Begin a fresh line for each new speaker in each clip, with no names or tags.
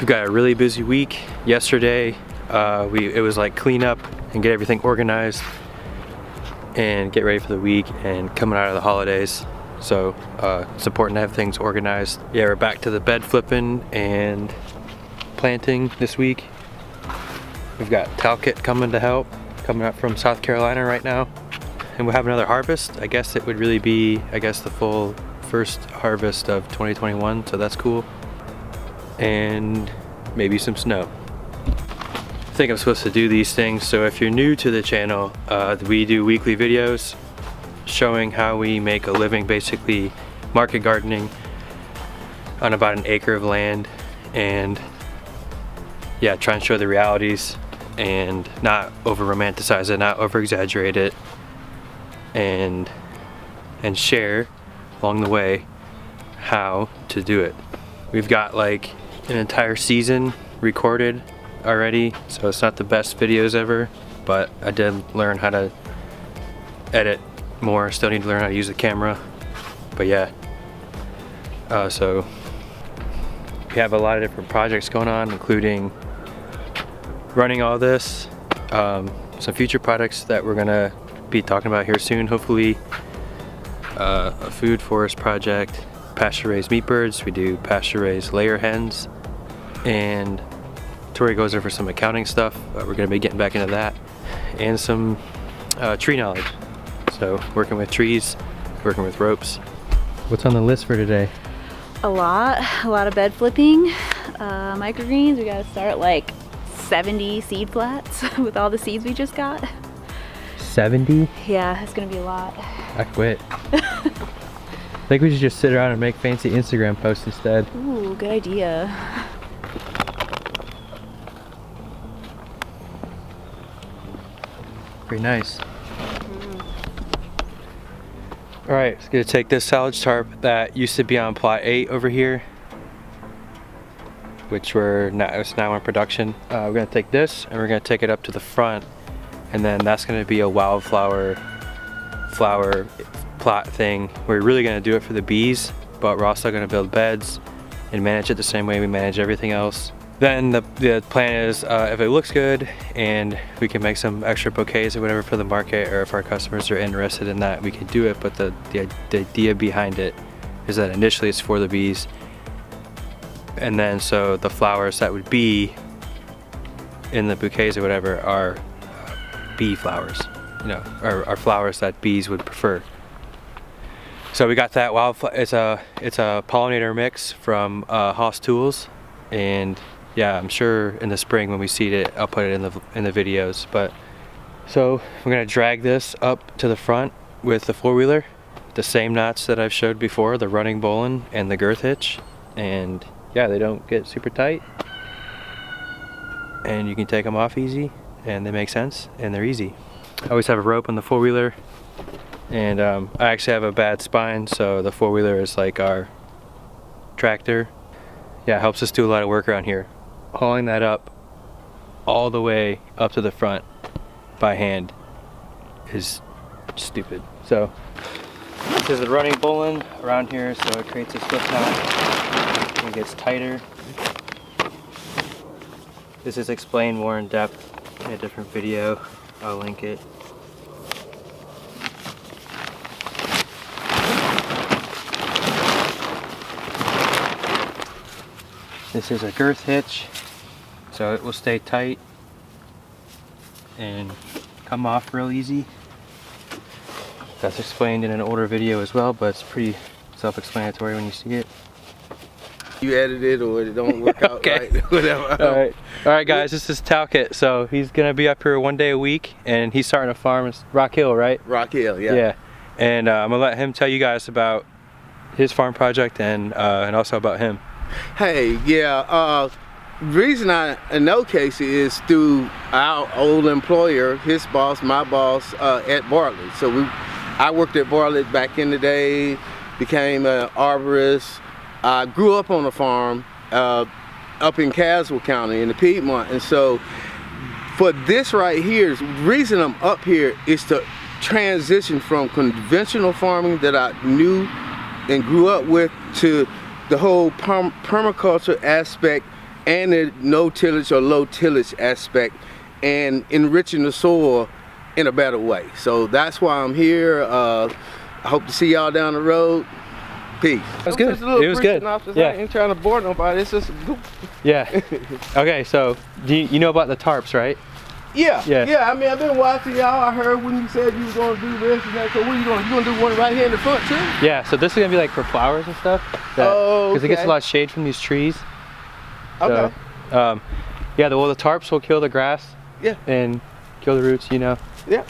We've got a really busy week. Yesterday, it was like clean up and get everything organized and get ready for the week and coming out of the holidays. So it's important to have things organized. Yeah, we're back to the bed flipping and planting this week. We've got Talcott coming to help, coming up from South Carolina right now. And we'll have another harvest. I guess it would really be, the full first harvest of 2021, so that's cool. And maybe some snow. I think I'm supposed to do these things, so if you're new to the channel, we do weekly videos showing how we make a living, basically market gardening on about an acre of land, and yeah, try and show the realities and not over romanticize it, not over exaggerate it, and share along the way how to do it. We've got like an entire season recorded already, so it's not the best videos ever, but I did learn how to edit more. Still need to learn how to use the camera, but yeah. So we have a lot of different projects going on, including running all this, some future products that we're gonna be talking about here soon, hopefully. A food forest project, pasture raised meat birds, we do pasture raised layer hens, and Tori goes over some accounting stuff. We're gonna be getting back into that, and some tree knowledge. So working with trees, working with ropes. What's on the list for today?
A lot of bed flipping, microgreens. We gotta start like 70 seed flats with all the seeds we just got.
70?
Yeah, it's gonna be a lot.
I quit. I think we should just sit around and make fancy Instagram posts instead.
Ooh, good idea.
Pretty nice. Alright, it's gonna take this silage tarp that used to be on plot 8 over here, which it's now in production. We're gonna take this and we're gonna take it up to the front, and then that's gonna be a wildflower flower plot thing. We're really gonna do it for the bees, but we're also gonna build beds and manage it the same way we manage everything else. Then the plan is, if it looks good and we can make some extra bouquets or whatever for the market, or if our customers are interested in that, we can do it. But the idea behind it is that initially it's for the bees, and then so the flowers that would be in the bouquets or whatever are bee flowers, you know, are flowers that bees would prefer. So we got that wildflower. It's a pollinator mix from Haas Tools, and yeah, I'm sure in the spring when we seed it, I'll put it in the videos. But so we're gonna drag this up to the front with the 4-wheeler, the same knots that I've showed before, the running bowline and the girth hitch, and yeah, they don't get super tight, and you can take them off easy, and they make sense, and they're easy. I always have a rope on the 4-wheeler, and I actually have a bad spine, so the 4-wheeler is like our tractor. Yeah, it helps us do a lot of work around here. Hauling that up all the way up to the front by hand is stupid. So this is the running bowline around here, so it creates a slip knot. It gets tighter. This is explained more in depth in a different video. I'll link it. This is a girth hitch, so it will stay tight and come off real easy. That's explained in an older video as well, but it's pretty self-explanatory when you see it.
You edit it or it don't work out
okay.
right, whatever.
Alright guys, this is Talcott. So he's gonna be up here one day a week, and he's starting a farm. It's Rock Hill, right?
Rock Hill, yeah.
Yeah, and I'm gonna let him tell you guys about his farm project and also about him.
Hey, yeah, reason I know Casey is through our old employer, his boss, my boss, at Bartlett. So I worked at Bartlett back in the day, became an arborist. I grew up on a farm up in Caswell County in the Piedmont, and so for this right here, the reason I'm up here is to transition from conventional farming that I knew and grew up with to the whole permaculture aspect and the no tillage or low tillage aspect, and enriching the soil in a better way. So that's why I'm here. I hope to see y'all down the road. Peace.
It was good. It was good.
Yeah. I ain't trying to bore nobody. It's just
yeah. Okay, so you know about the tarps, right?
Yeah. I mean, I've been watching y'all. I heard when you said you was gonna do this and that. So what are you doing? You gonna do one right here in the front too?
Yeah. So this is gonna be like for flowers and stuff. Because it gets a lot of shade from these trees.
Okay.
So, yeah. The tarps will kill the grass.
Yeah.
And kill the roots. You know.
Yeah.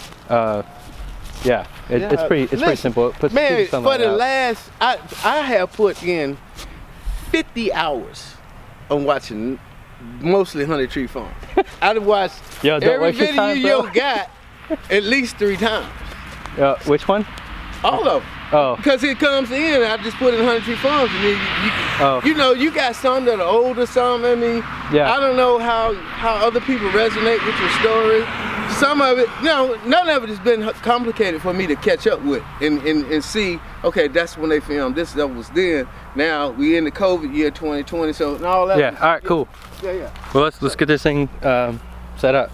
Yeah. It's pretty simple. It puts
man,
for
the
out.
last I have put in 50 hours on watching mostly Honey Tree Farm. I've watched every video you got at least 3 times.
Which one?
All of them.
Oh.
Because it comes in, I just put in Honey Tree Farms, and then you know, you got some that are older, some. I mean, I don't know how other people resonate with your story. Some of it, no, none of it has been complicated for me to catch up with and see. Okay, that's when they filmed this. That was then. Now we in the COVID year 2020, so and all that.
Yeah. All right. Cool.
Yeah.
Well, let's get this thing set up.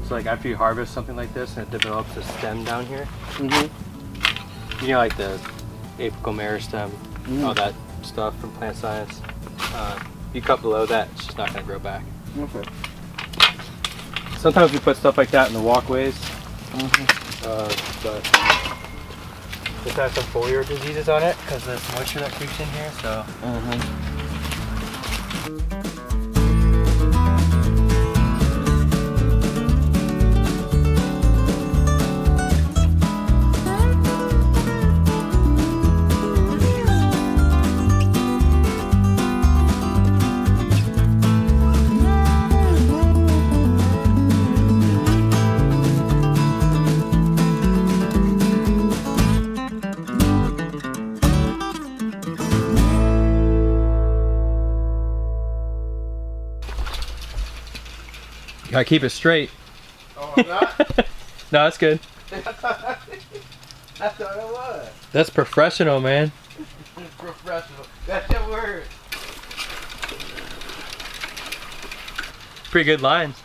Like after you harvest something like this and it develops a stem down here, you know, like the apical meristem, all that stuff from plant science. You cut below that, it's just not going to grow back.
Okay.
Sometimes we put stuff like that in the walkways, but this has some foliar diseases on it because of this moisture that creeps in here. So. Gotta keep it straight.
Oh, I'm not?
No, that's good.
I thought it was.
That's professional, man.
Professional. That's your word.
Pretty good lines.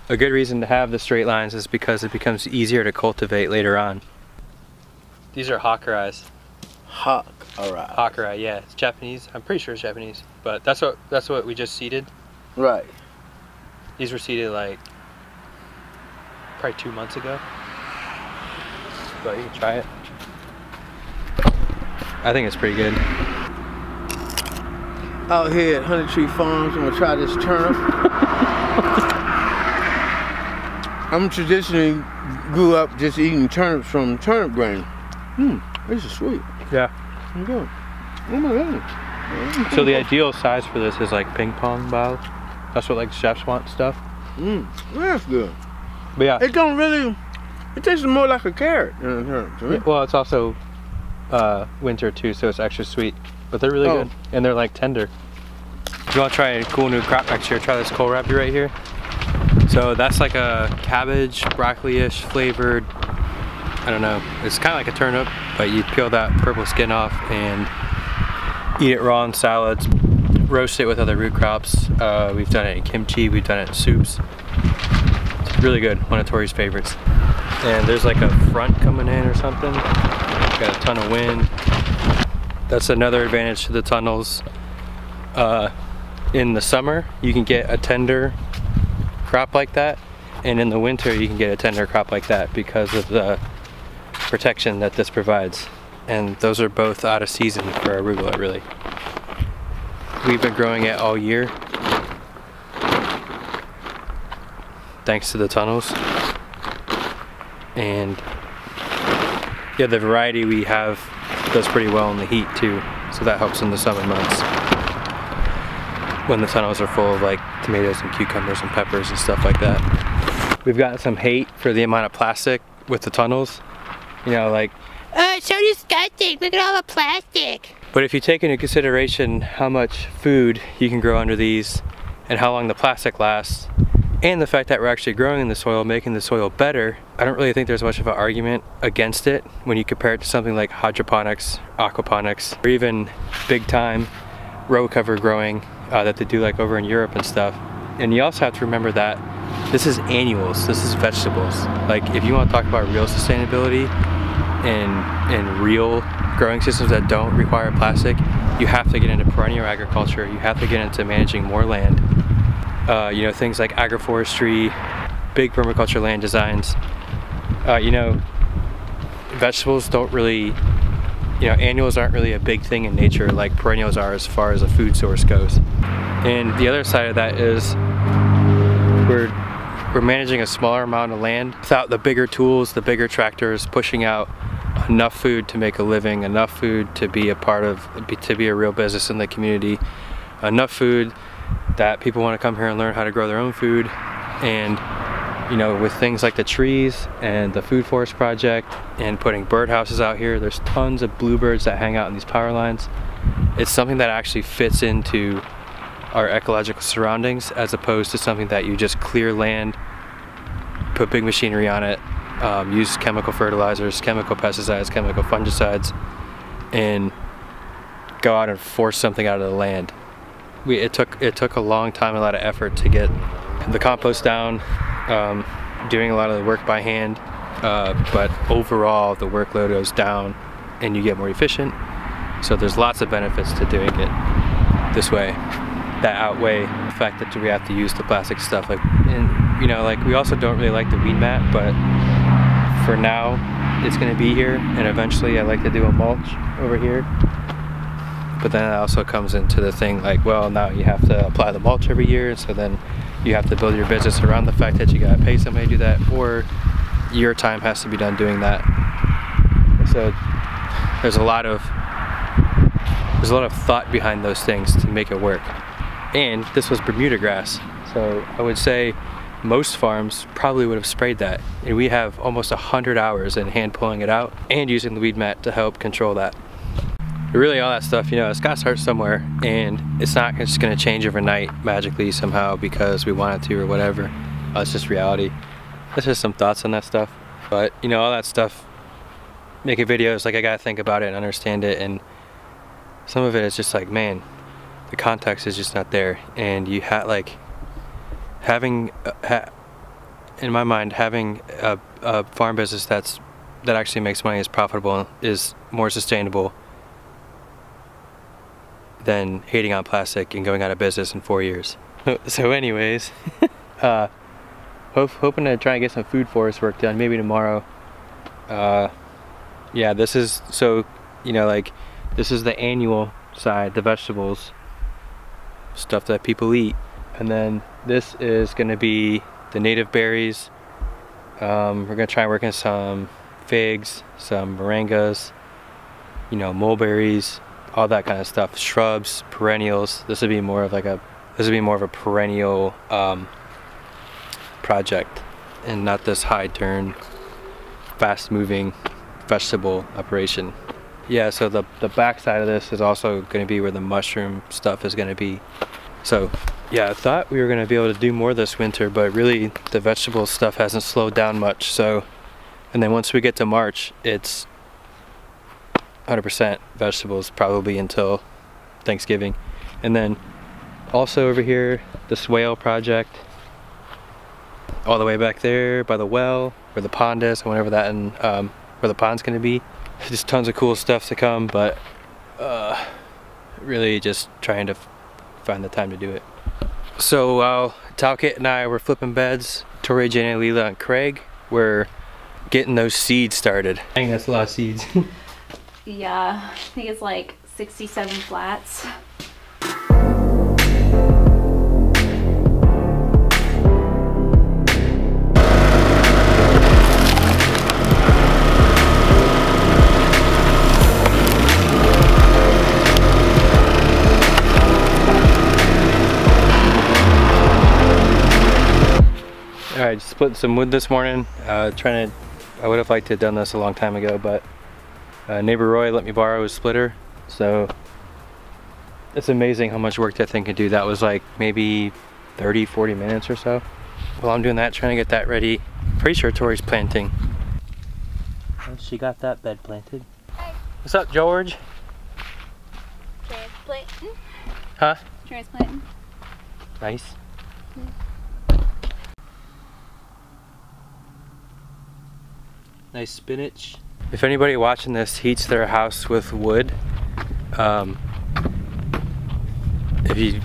A good reason to have the straight lines is because it becomes easier to cultivate later on. These are Hakurais.
Hakurai.
Hakurai, yeah. It's Japanese. I'm pretty sure it's Japanese, but that's what we just seeded.
Right.
These were seeded like probably 2 months ago. But you can try it. I think it's pretty good.
Out here at Honey Tree Farms, I'm gonna try this turnip. I'm traditionally grew up just eating turnips from turnip grain. This is sweet.
Yeah.
Good. Oh my goodness.
So the ideal size for this is like ping pong balls. That's what like chefs want stuff.
That's good.
But yeah.
It don't really, it tastes more like a carrot than a turnip to me.
Well, it's also winter too, so it's extra sweet. But they're really good, and they're like tender. If you want to try a cool new crop next year, try this kohlrabi right here. So that's like a cabbage, broccoli-ish flavored, I don't know, it's kind of like a turnip, but you peel that purple skin off and eat it raw in salads, roast it with other root crops. We've done it in kimchi, we've done it in soups. It's really good, one of Tori's favorites. And there's like a front coming in or something. Got a ton of wind. That's another advantage to the tunnels. In the summer, you can get a tender crop like that, and in the winter you can get a tender crop like that because of the protection that this provides. And those are both out of season for arugula, really. We've been growing it all year thanks to the tunnels. And yeah, the variety we have does pretty well in the heat too, so that helps in the summer months when the tunnels are full of like tomatoes and cucumbers and peppers and stuff like that. We've gotten some hate for the amount of plastic with the tunnels. You know, like, oh, it's so disgusting, look at all the plastic. But if you take into consideration how much food you can grow under these and how long the plastic lasts, and the fact that we're actually growing in the soil, making the soil better, I don't really think there's much of an argument against it when you compare it to something like hydroponics, aquaponics, or even big time row cover growing that they do like over in Europe and stuff. And you also have to remember that this is annuals, this is vegetables. Like, if you want to talk about real sustainability and real growing systems that don't require plastic, you have to get into perennial agriculture, you have to get into managing more land. You know, things like agroforestry, big permaculture land designs. You know, vegetables don't really, you know, annuals aren't really a big thing in nature like perennials are as far as a food source goes. And the other side of that is we're managing a smaller amount of land without the bigger tools, the bigger tractors, pushing out enough food to make a living, enough food to be a part of, to be a real business in the community, enough food that people want to come here and learn how to grow their own food. And you know, with things like the trees and the Food Forest Project and putting birdhouses out here, there's tons of bluebirds that hang out in these power lines. It's something that actually fits into our ecological surroundings, as opposed to something that you just clear land, put big machinery on it, use chemical fertilizers, chemical pesticides, chemical fungicides, and go out and force something out of the land. It took a long time, a lot of effort to get the compost down, doing a lot of the work by hand, but overall the workload goes down and you get more efficient. So there's lots of benefits to doing it this way that outweigh the fact that we have to use the plastic stuff. Like, and you know, like, we also don't really like the weed mat, but for now it's going to be here, and eventually I like to do a mulch over here. But then it also comes into the thing like, well, now you have to apply the mulch every year, so then you have to build your business around the fact that you gotta pay somebody to do that, or your time has to be done doing that. So there's a lot of thought behind those things to make it work. And this was Bermuda grass, so I would say most farms probably would have sprayed that. And we have almost 100 hours in hand pulling it out and using the weed mat to help control that. Really, all that stuff, you know, it's got to start somewhere, and it's not just going to change overnight magically somehow because we want it to or whatever. It's just reality. That's just some thoughts on that stuff. But, you know, all that stuff, making videos, like, I got to think about it and understand it, and some of it is just like, man, the context is just not there. And you like, having, in my mind, having a farm business that actually makes money, is profitable, is more sustainable than hating on plastic and going out of business in 4 years. So anyways, hoping to try and get some Food Forest work done, maybe tomorrow. Yeah, this is, so, you know, like, this is the annual side, the vegetables, stuff that people eat. And then this is gonna be the native berries. We're gonna try and work in some figs, some moringas, you know, mulberries, all that kind of stuff, shrubs, perennials. This would be more of like a perennial project, and not this high turn, fast moving vegetable operation. Yeah, so the back side of this is also going to be where the mushroom stuff is going to be. So yeah, I thought we were going to be able to do more this winter, but really the vegetable stuff hasn't slowed down much. So, and then once we get to March, it's 100% vegetables probably until Thanksgiving. And then also over here, the swale project, all the way back there by the well where the pond is, and whatever that, and where the pond's gonna be. Just tons of cool stuff to come, but really just trying to find the time to do it. So while Talcott and I were flipping beds. Tori, Jenny, Leela, and Craig were getting those seeds started. I think that's a lot of seeds.
Yeah, I think it's like 67 flats.
Alright, just split some wood this morning. I would have liked to have done this a long time ago, but neighbor Roy let me borrow his splitter, so it's amazing how much work that thing can do. That was like maybe 30-40 minutes or so. While I'm doing that, trying to get that ready. Pretty sure Tori's planting. Oh, she got that bed planted.
Hi.
What's up, George?
Transplanting.
Huh?
Transplanting.
Nice. Nice spinach. If anybody watching this heats their house with wood, if you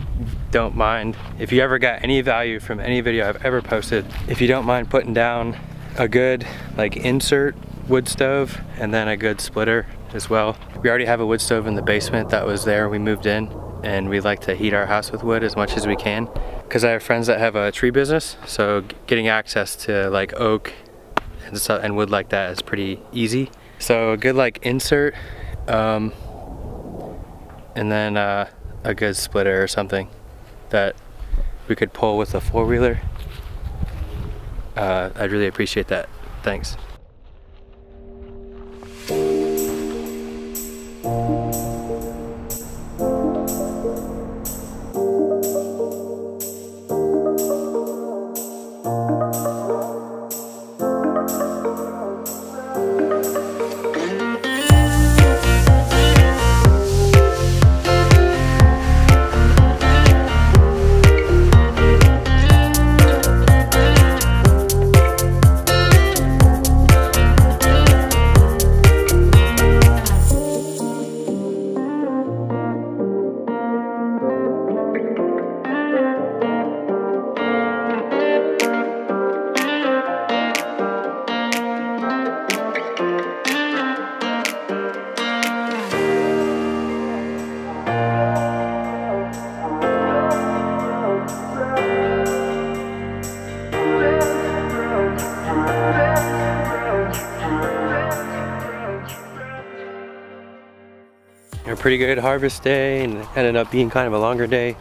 don't mind, if you ever got any value from any video I've ever posted, if you don't mind putting down a good like insert wood stove and then a good splitter as well. We already have a wood stove in the basement that was there when we moved in, and we like to heat our house with wood as much as we can because I have friends that have a tree business, so getting access to like oak and wood like that is pretty easy. So a good like insert, and then a good splitter or something that we could pull with a four-wheeler. I'd really appreciate that. Thanks. A pretty good harvest day, and it ended up being kind of a longer day.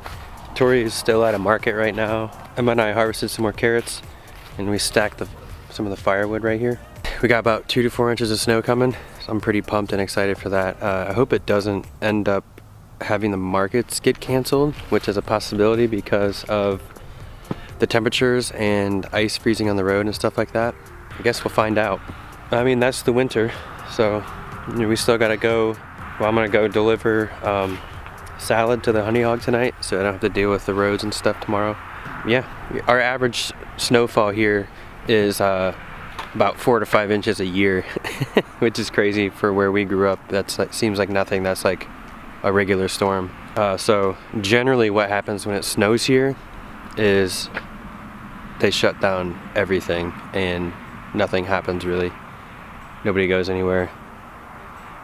Tori is still at a market right now. Emma and I harvested some more carrots, and we stacked some of the firewood right here. We got about 2 to 4 inches of snow coming, so I'm pretty pumped and excited for that. I hope it doesn't end up having the markets get canceled, which is a possibility because of the temperatures and ice freezing on the road and stuff like that. I guess we'll find out. I mean, that's the winter, so we still gotta go. Well, I'm gonna go deliver salad to the honey hog tonight, so I don't have to deal with the roads and stuff tomorrow. Yeah, our average snowfall here is about 4 to 5 inches a year, which is crazy for where we grew up. Seems like nothing. That's like a regular storm. So generally what happens when it snows here is they shut down everything and nothing happens really. Nobody goes anywhere.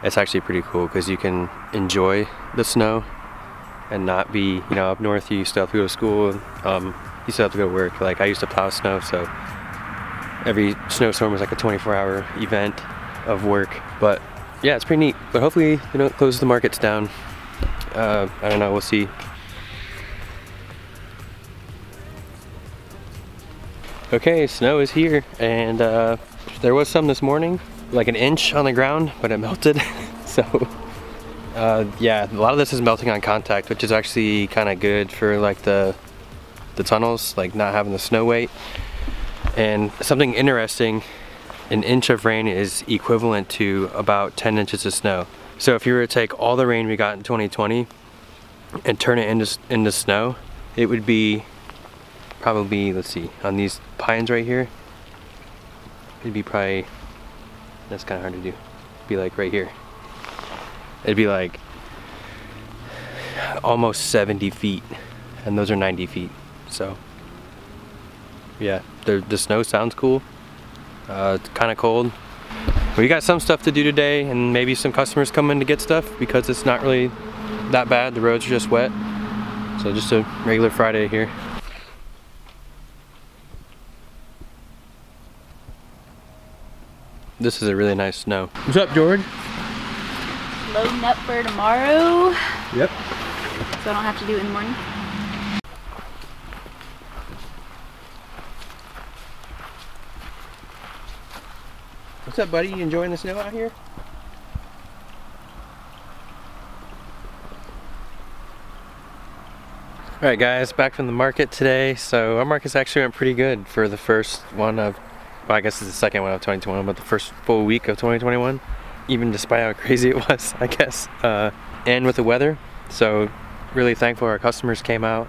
It's actually pretty cool because you can enjoy the snow and not be, you know, up north you still have to go to school, you still have to go to work. Like I used to plow snow, so every snowstorm was like a 24-hour event of work. But yeah, it's pretty neat. But hopefully, you know, it closes the markets down. I don't know, we'll see. Okay, snow is here, and there was some this morning, like an inch on the ground, but it melted. So yeah, a lot of this is melting on contact, which is actually kind of good for like the tunnels, like not having the snow weight. And something interesting, an inch of rain is equivalent to about 10 inches of snow. So if you were to take all the rain we got in 2020 and turn it into snow, it would be probably, let's see, on these pines right here, it'd be probably, that's kind of hard to do, it'd be like right here. It'd be like almost 70 feet, and those are 90 feet. So yeah, the snow sounds cool. It's kind of cold. We got some stuff to do today, and maybe some customers come in to get stuff because it's not really that bad. The roads are just wet. So just a regular Friday here. This is a really nice snow. What's up, George?
Loading up for tomorrow.
Yep.
So I don't have to do it in the morning.
What's up, buddy? You enjoying the snow out here? Alright guys, back from the market today. So our markets actually went pretty good for the first one of, well, I guess it's the second one of 2021, but the first full week of 2021, even despite how crazy it was, I guess, and with the weather. So really thankful our customers came out.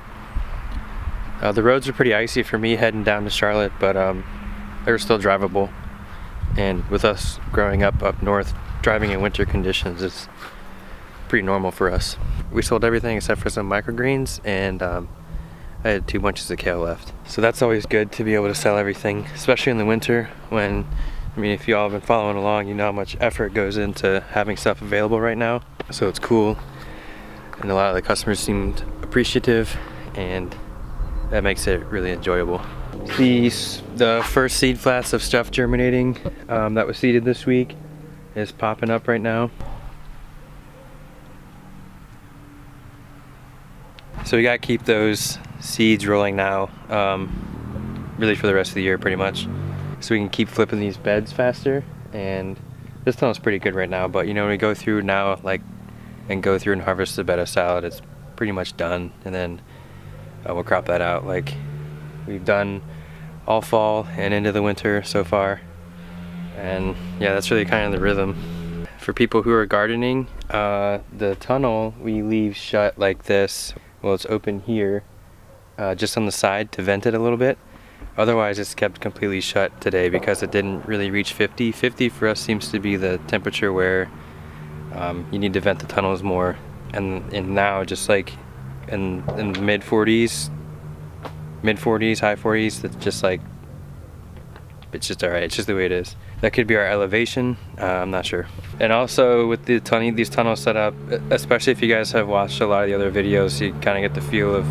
The roads are pretty icy for me heading down to Charlotte, but they were still drivable. And with us growing up north, driving in winter conditions is pretty normal for us. We sold everything except for some microgreens, and I had 2 bunches of kale left. So that's always good to be able to sell everything, especially in the winter when, I mean, if you all have been following along, you know how much effort goes into having stuff available right now. So it's cool, and a lot of the customers seemed appreciative, and that makes it really enjoyable. The first seed flats of stuff germinating that was seeded this week is popping up right now. So we gotta keep those seeds rolling now, really for the rest of the year pretty much. So we can keep flipping these beds faster, and this tunnel's pretty good right now, but you know, when we go through now, like, and go through and harvest a bed of salad, it's pretty much done, and then we'll crop that out. Like, we've done all fall and into the winter so far, and yeah, that's really kind of the rhythm. For people who are gardening, the tunnel we leave shut like this. Well, it's open here, just on the side to vent it a little bit. Otherwise, it's kept completely shut today because it didn't really reach 50. 50 for us seems to be the temperature where you need to vent the tunnels more. And now, just like in the mid 40s, high 40s, it's just like, it's just alright. It's just the way it is. That could be our elevation. I'm not sure. And also with these tunnels set up, especially if you guys have watched a lot of the other videos, you kind of get the feel of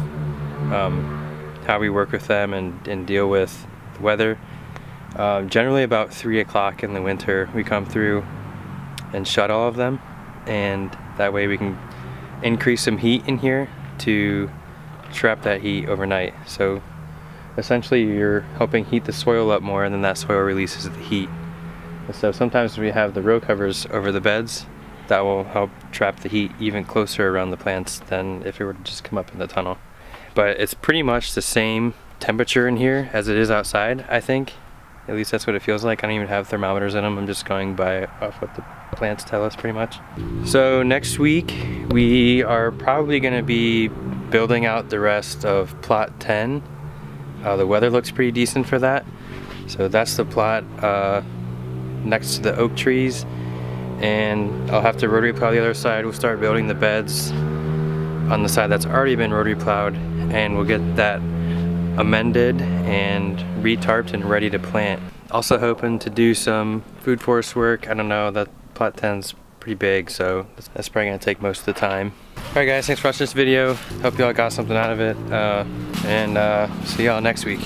how we work with them and deal with the weather. Generally about 3 o'clock in the winter, we come through and shut all of them, and that way we can increase some heat in here to trap that heat overnight. So essentially you're helping heat the soil up more, and then that soil releases the heat. And so sometimes we have the row covers over the beds that will help trap the heat even closer around the plants than if it were to just come up in the tunnel. But it's pretty much the same temperature in here as it is outside, I think. At least that's what it feels like. I don't even have thermometers in them. I'm just going by off what the plants tell us pretty much. So next week we are probably going to be building out the rest of plot 10. The weather looks pretty decent for that. So that's the plot next to the oak trees, and I'll have to rotary plow the other side. We'll start building the beds on the side that's already been rotary plowed, and we'll get that amended and re-tarped and ready to plant. Also hoping to do some food forest work. I don't know, that plot 10's pretty big, so that's probably gonna take most of the time. Alright guys, thanks for watching this video. Hope y'all got something out of it, and see y'all next week.